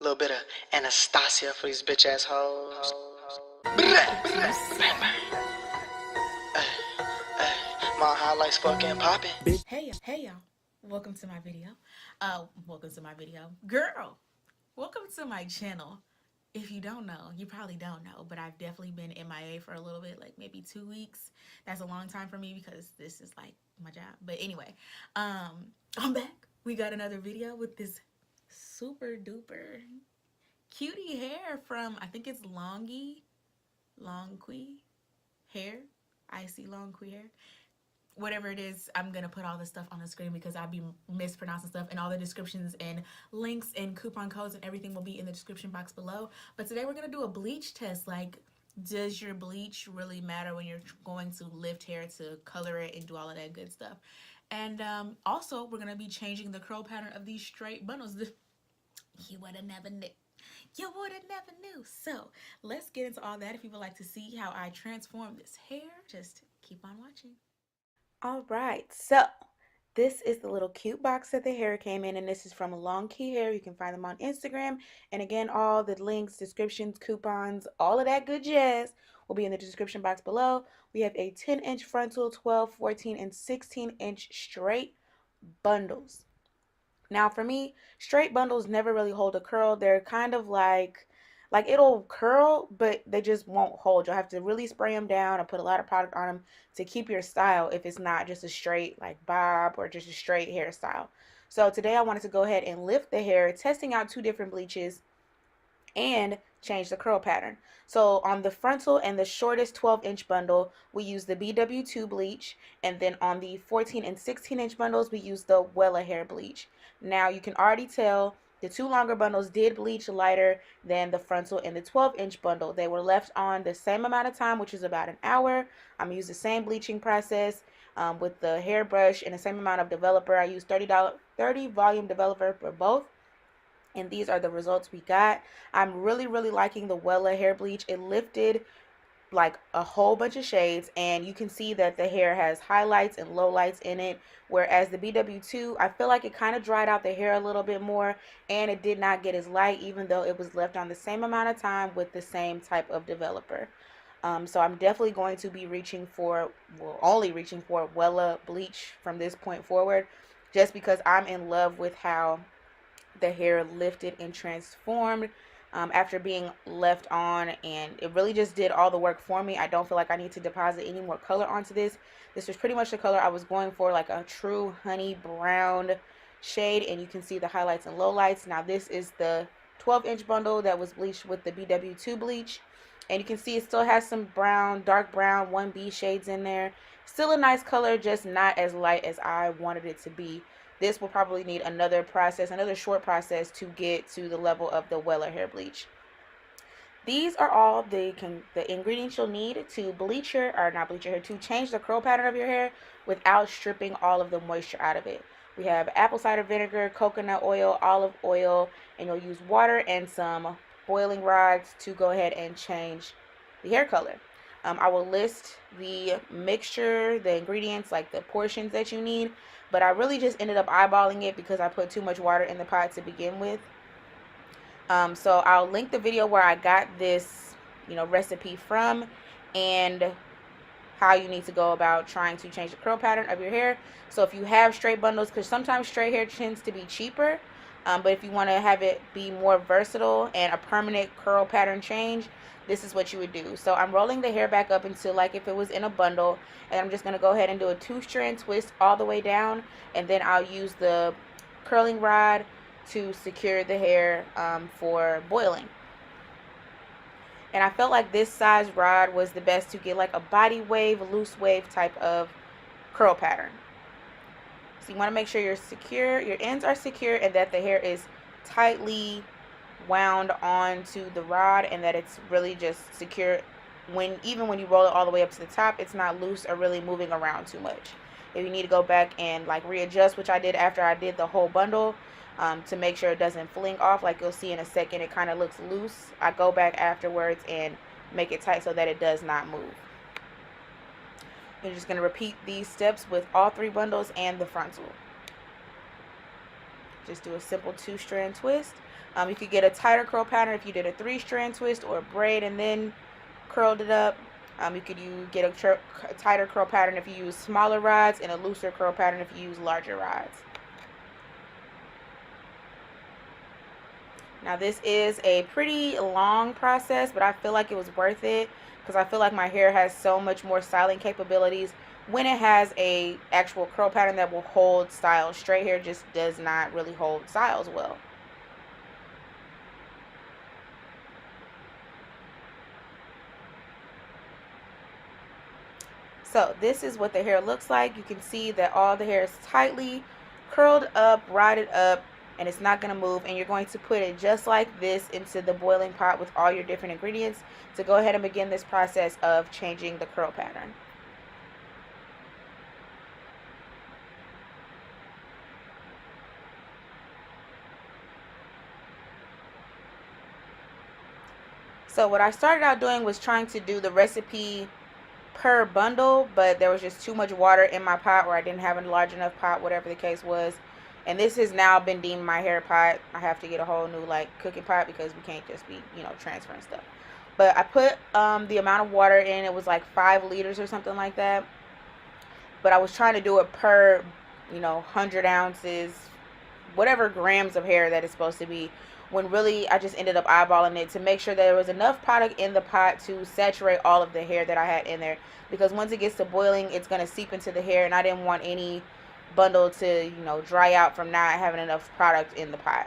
little bit of Anastasia for these bitch ass hoes. My highlights fucking poppin'. Hey y'all, welcome to my video. Welcome to my video. Girl, welcome to my channel. If you don't know, you probably don't know, but I've definitely been MIA for a little bit, like maybe 2 weeks. That's a long time for me because this is like my job. But anyway, I'm back. We got another video with this super duper cutie hair from, I think it's Longqi Hair. I see Longqi Hair. Whatever it is, I'm gonna put all this stuff on the screen because I'll be mispronouncing stuff, and all the descriptions and links and coupon codes and everything will be in the description box below. But today we're gonna do a bleach test. Like, does your bleach really matter when you're going to lift hair to color it and do all of that good stuff? And also we're gonna be changing the curl pattern of these straight bundles. You would have never knew. You would have never knew. So let's get into all that. If you would like to see how I transform this hair, just keep on watching. All right, so this is the little cute box that the hair came in, and this is from Longqi Hair. You can find them on Instagram, and again, all the links, descriptions, coupons, all of that good jazz will be in the description box below. We have a 10-inch frontal, 12, 14, and 16-inch straight bundles. Now, for me, straight bundles never really hold a curl. They're kind of like it'll curl, but they just won't hold. You'll have to really spray them down and put a lot of product on them to keep your style if it's not just a straight like bob or just a straight hairstyle. So today I wanted to go ahead and lift the hair, testing out 2 different bleaches and change the curl pattern. So on the frontal and the shortest 12-inch bundle, we use the BW2 bleach, and then on the 14 and 16-inch bundles, we use the Wella hair bleach. Now you can already tell the 2 longer bundles did bleach lighter than the frontal and the 12-inch bundle. They were left on the same amount of time, which is about an hour. I'm going to use the same bleaching process with the hairbrush and the same amount of developer. I used 30 volume developer for both. And these are the results we got. I'm really liking the Wella hair bleach. It lifted like a whole bunch of shades, and you can see that the hair has highlights and lowlights in it, whereas the BW2, I feel like it kind of dried out the hair a little bit more, and it did not get as light, even though it was left on the same amount of time with the same type of developer. So I'm definitely going to be only reaching for Wella bleach from this point forward, just because I'm in love with how the hair lifted and transformed after being left on, and it really just did all the work for me. I don't feel like I need to deposit any more color onto this. This was pretty much the color I was going for, like a true honey brown shade, and you can see the highlights and lowlights. Now this is the 12-inch bundle that was bleached with the BW2 bleach, and you can see it still has some brown, dark brown 1B shades in there. Still a nice color, just not as light as I wanted it to be. This will probably need another short process to get to the level of the Wella hair bleach. These are all the ingredients you'll need to to change the curl pattern of your hair without stripping all of the moisture out of it. We have apple cider vinegar, coconut oil, olive oil, and you'll use water and some boiling rods to go ahead and change the hair color. I will list the mixture, the ingredients, like the portions that you need, but I really just ended up eyeballing it because I put too much water in the pot to begin with. So I'll link the video where I got this, recipe from, and how you need to go about trying to change the curl pattern of your hair. So if you have straight bundles, because sometimes straight hair tends to be cheaper, but if you want to have it be more versatile and a permanent curl pattern change, this is what you would do. So I'm rolling the hair back up until like if it was in a bundle, and I'm just going to go ahead and do a 2-strand twist all the way down, and then I'll use the curling rod to secure the hair for boiling. And I felt like this size rod was the best to get like a body wave, loose wave type of curl pattern. So you want to make sure your ends are secure, and that the hair is tightly wound onto the rod, and that it's really just secure. Even when you roll it all the way up to the top, it's not loose or really moving around too much. If you need to go back and like readjust, which I did after I did the whole bundle, to make sure it doesn't fling off, like you'll see in a second it kind of looks loose, I go back afterwards and make it tight so that it does not move. You're just going to repeat these steps with all 3 bundles and the frontal. Just do a simple 2-strand twist. You could get a tighter curl pattern if you did a 3-strand twist or a braid and then curled it up. You could get a tighter curl pattern if you use smaller rods, and a looser curl pattern if you use larger rods. Now this is a pretty long process, but I feel like it was worth it because I feel like my hair has so much more styling capabilities when it has a actual curl pattern that will hold styles. Straight hair just does not really hold styles well. So this is what the hair looks like. You can see that all the hair is tightly curled up, rotted up, and it's not going to move. And you're going to put it just like this into the boiling pot with all your different ingredients to go ahead and begin this process of changing the curl pattern. So what I started out doing was trying to do the recipe per bundle, but there was just too much water in my pot, or I didn't have a large enough pot, whatever the case was. And this has now been deemed my hair pot. I have to get a whole new like cooking pot because we can't just be, you know, transferring stuff. But I put the amount of water in. It was like 5 liters or something like that. But I was trying to do it per, you know, 100 ounces, whatever grams of hair that it's supposed to be, when really I just ended up eyeballing it to make sure that there was enough product in the pot to saturate all of the hair that I had in there, because once it gets to boiling, it's going to seep into the hair, and I didn't want any bundle to, you know, dry out from not having enough product in the pot.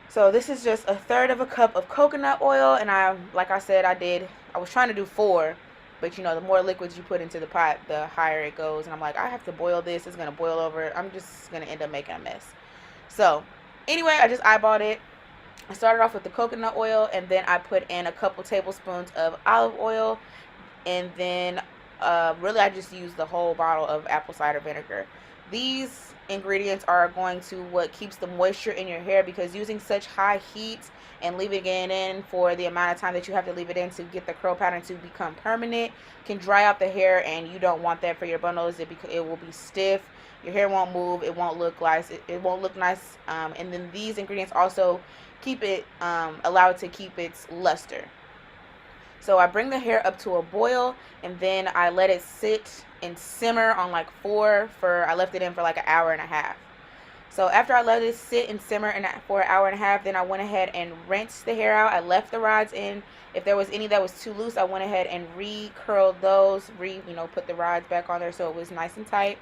So this is just 1/3 cup of coconut oil, and like I said, I was trying to do 4, but you know, the more liquids you put into the pot, the higher it goes, and I'm like, I have to boil this, it's going to boil over, I'm just going to end up making a mess. So anyway, I just eyeballed it. I started off with the coconut oil, and then I put in a couple tablespoons of olive oil, and then really I just used the whole bottle of apple cider vinegar. These ingredients are going to what keeps the moisture in your hair, because using such high heat and leaving it in for the amount of time that you have to leave it in to get the curl pattern to become permanent can dry out the hair, and you don't want that for your bundles. It will be stiff. Your hair won't move. It won't look nice. It won't look nice. And then these ingredients also keep it, allow it to keep its luster. So I bring the hair up to a boil, and then I let it sit and simmer on like 4 I left it in for like 1.5 hours. So after I let it sit and simmer for 1.5 hours, then I went ahead and rinsed the hair out. I left the rods in. If there was any that was too loose, I went ahead and re-curled those, put the rods back on there so it was nice and tight.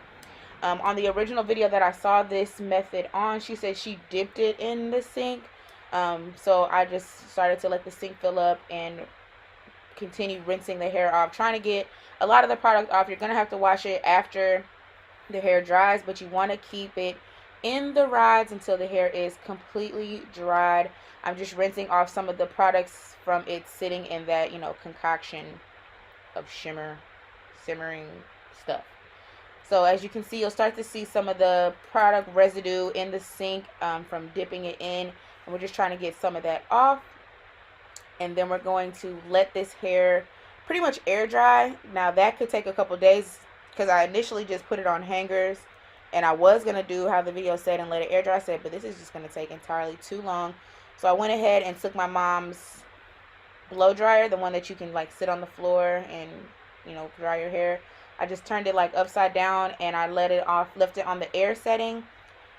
On the original video that I saw this method on, she said she dipped it in the sink. So I just started to let the sink fill up and continue rinsing the hair off, trying to get a lot of the product off. You're going to have to wash it after the hair dries, but you want to keep it in the rods until the hair is completely dried. I'm just rinsing off some of the products from it sitting in that, concoction of simmering stuff. So as you can see, you'll start to see some of the product residue in the sink from dipping it in. And we're just trying to get some of that off. And then we're going to let this hair pretty much air dry. Now that could take a couple days because I initially just put it on hangers. And I was going to do how the video said and let it air dry said, but this is just going to take entirely too long. So I went ahead and took my mom's blow dryer, the one that you can like sit on the floor and, dry your hair. I just turned it like upside down and I left it on the air setting.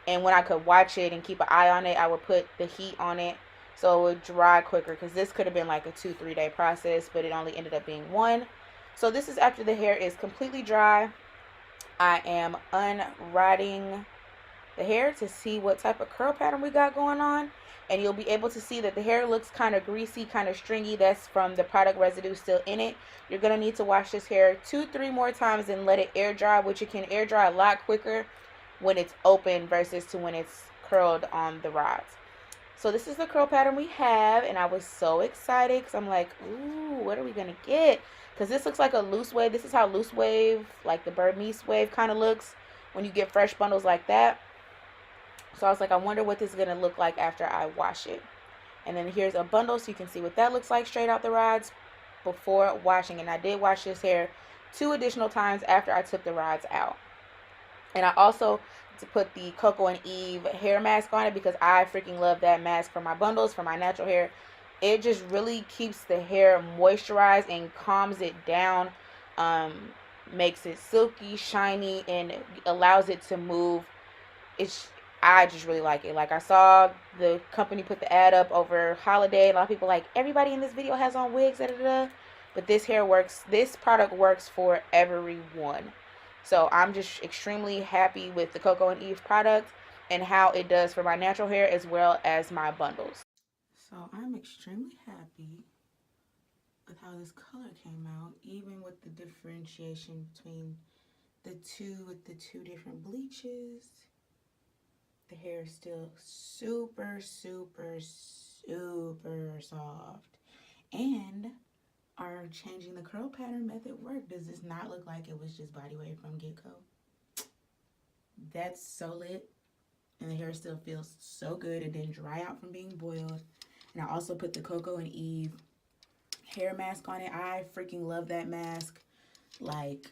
And when I could watch it and keep an eye on it, I would put the heat on it so it would dry quicker, because this could have been like a 2-3 day process, but it only ended up being 1. So this is after the hair is completely dry. I am unrotting the hair to see what type of curl pattern we got going on. And you'll be able to see that the hair looks kind of greasy, kind of stringy. That's from the product residue still in it. You're going to need to wash this hair 2-3 more times and let it air dry, which it can air dry a lot quicker when it's open versus to when it's curled on the rods. So this is the curl pattern we have, and I was so excited because I'm like, ooh, what are we going to get? Because this looks like a loose wave. This is how loose wave, like the Burmese wave kind of looks when you get fresh bundles like that. So I was like, I wonder what this is going to look like after I wash it. And then here's a bundle so you can see what that looks like straight out the rods before washing. And I did wash this hair 2 additional times after I took the rods out. And I also to put the Coco and Eve hair mask on it because I freaking love that mask for my bundles, for my natural hair. It just really keeps the hair moisturized and calms it down, um, makes it silky, shiny, and allows it to move. It's I just really like it. Like I saw the company put the ad up over holiday. A lot of people like everybody in this video has on wigs, da, da, da. But this hair works. This product works for everyone. So I'm just extremely happy with the Coco and Eve product and how it does for my natural hair as well as my bundles. So I'm extremely happy with how this color came out, even with the differentiation between the two with the two different bleaches. The hair is still super, super, super soft. And our changing the curl pattern method worked. Does this not look like it was just body wave from get-go? That's so lit. And the hair still feels so good. It didn't dry out from being boiled. And I also put the Coco and Eve hair mask on it. I freaking love that mask. Like,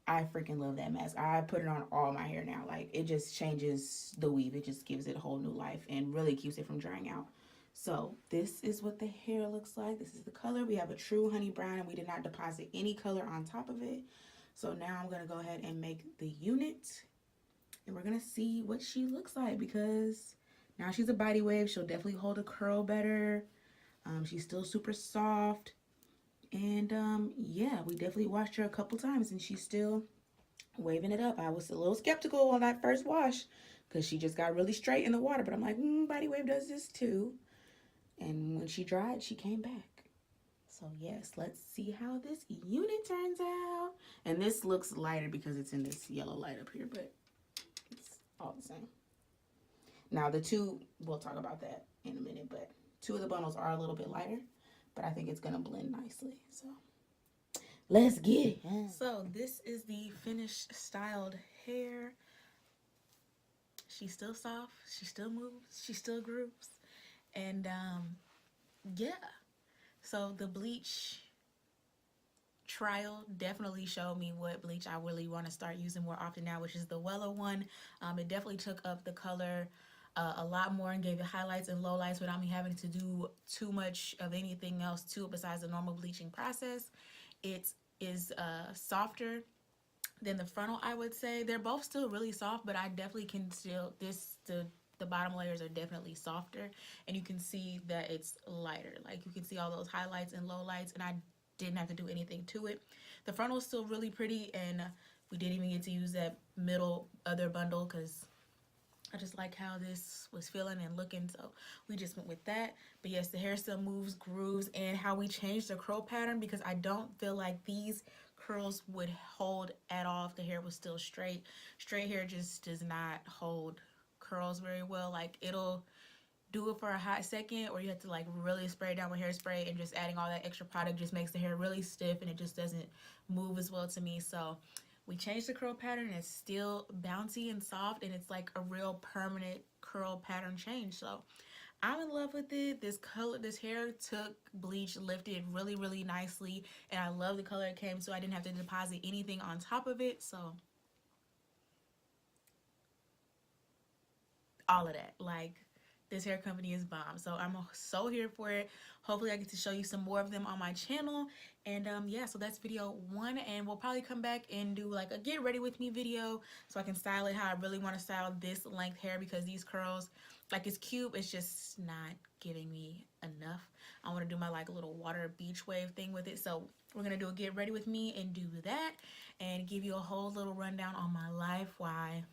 I freaking love that mask. I put it on all my hair now. Like, it just changes the weave. It just gives it a whole new life and really keeps it from drying out. So this is what the hair looks like. This is the color. We have a true honey brown and we did not deposit any color on top of it. So now I'm going to go ahead and make the unit. And we're going to see what she looks like because now she's a body wave. She'll definitely hold a curl better. She's still super soft. And yeah, we definitely washed her a couple times and she's still waving it up. I was a little skeptical on that first wash because she just got really straight in the water. But I'm like, body wave does this too. And when she dried, she came back. So yes, let's see how this unit turns out. And this looks lighter because it's in this yellow light up here, but it's all the same. Now the two, we'll talk about that in a minute, but two of the bundles are a little bit lighter, but I think it's gonna blend nicely. So let's get it. So this is the finished styled hair. She's still soft, she still moves, she still grooves. And yeah. So the bleach trial definitely showed me what bleach I really want to start using more often now, which is the Wello one. It definitely took up the color a lot more and gave it highlights and lowlights without me having to do too much of anything else to it besides the normal bleaching process. It is softer than the frontal, I would say. They're both still really soft, but I definitely can still, the bottom layers are definitely softer and you can see that it's lighter. Like you can see all those highlights and lowlights and I didn't have to do anything to it. The frontal is still really pretty and we didn't even get to use that middle other bundle because I just like how this was feeling and looking, so we just went with that. But yes, the hair still moves, grooves, and how we changed the curl pattern because I don't feel like these curls would hold at all if the hair was still straight. Straight hair just does not hold curls very well. Like it'll do it for a hot second or you have to like really spray it down with hairspray, and just adding all that extra product just makes the hair really stiff and it just doesn't move as well to me. So we changed the curl pattern and it's still bouncy and soft and it's like a real permanent curl pattern change. So I'm in love with it. This color, this hair took bleach, lifted really, really nicely, and I love the color it came, so I didn't have to deposit anything on top of it. So all of that, like, this hair company is bomb. So I'm so here for it. Hopefully I get to show you some more of them on my channel. And yeah, so that's video 1, and we'll probably come back and do like a get ready with me video so I can style it how I really want to style this length hair, because these curls, like, it's cute, it's just not giving me enough. I want to do my like little water beach wave thing with it. So we're gonna do a get ready with me and do that and give you a whole little rundown on my life. Why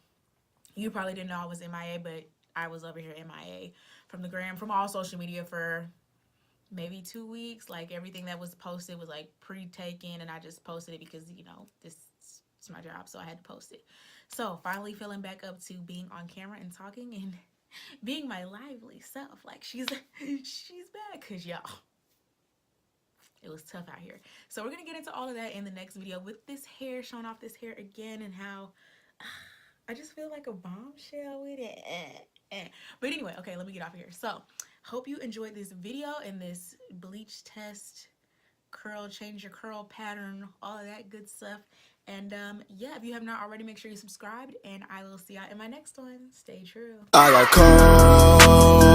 you probably didn't know I was MIA, but I was over here MIA from the gram, from all social media for maybe 2 weeks. Like everything that was posted was like pre-taken, and I just posted it because, you know, this is my job, so I had to post it. So finally feeling back up to being on camera and talking and being my lively self. Like she's back, because y'all, it was tough out here. So we're gonna get into all of that in the next video with this hair, showing off this hair again and how I just feel like a bombshell with it. But anyway, okay, let me get off of here. So hope you enjoyed this video and this bleach test, curl, change your curl pattern, all of that good stuff. And yeah, if you have not already, make sure you subscribed, and I will see y'all in my next one. Stay true. I got cold.